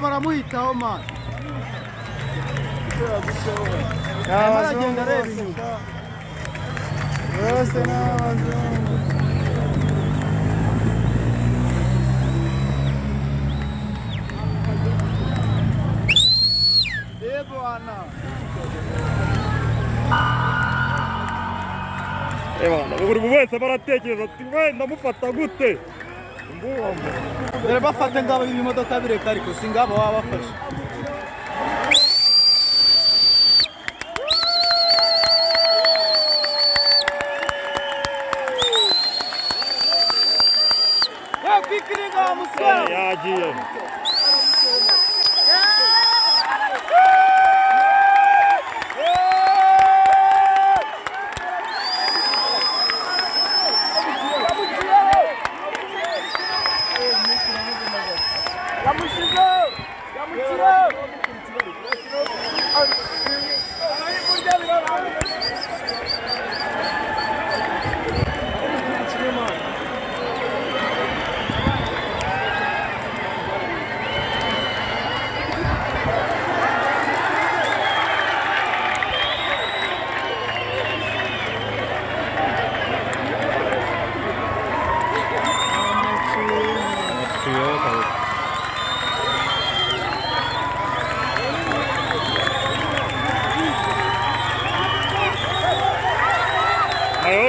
baramuhitaho mani aragenda areba inyuma bose n'abazungu bwana buri wese baratekereza ati we ndamufata gute dore bafate ngabo ibimodoka bireka ariko si ngabo baba bafashe kwikiringa wa musore yagiye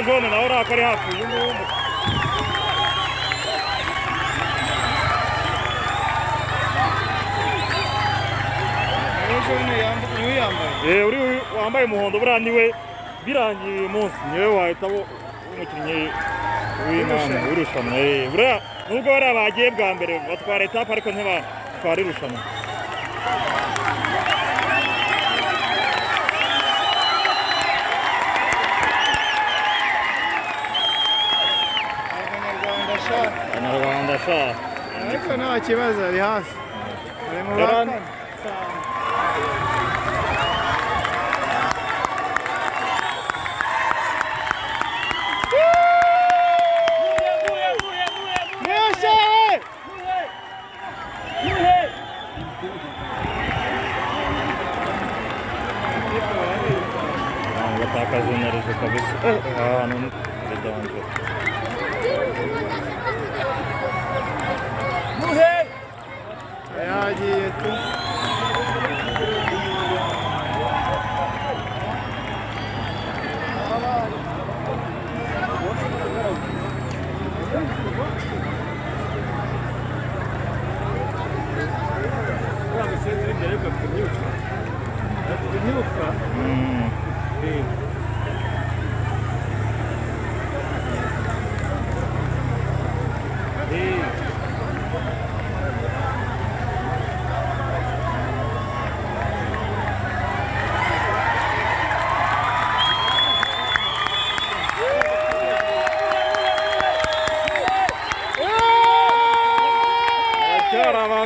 Jone nawe urakari hafi uyu nguyu uri wambaye umuhondo buriya niwe birangiye uyu munsi niwe wahita umukinnyi w'irushanwa buriya nubwo bariya bagiye bwa mbere batwara etape ariko ntibatwara irushanwa Abanyarwanda sha ariko nta kibazo ari hafi ari mu bakane batakaje narizo kabisa ahantu ndabanje yagiye tu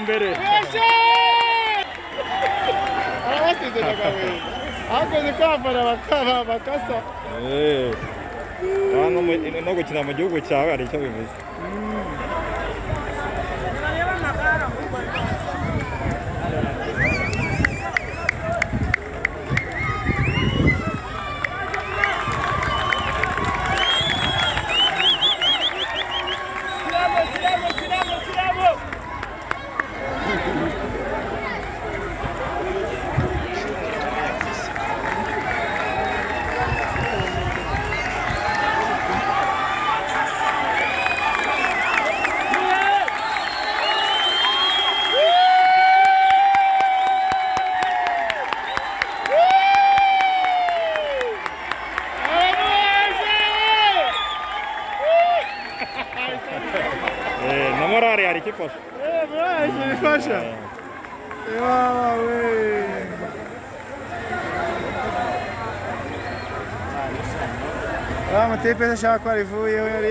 mbere arabasezeraga we akoze kwafana bakasa no gukina mu gihugu cyawe hari icyo bivuze na morale hari ikifasha ikifasha yawe amatipe ashaka ko arivuyeho yari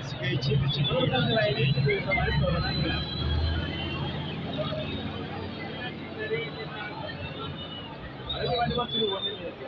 Shot. ikindi kintu ariko bari baturi bubone neza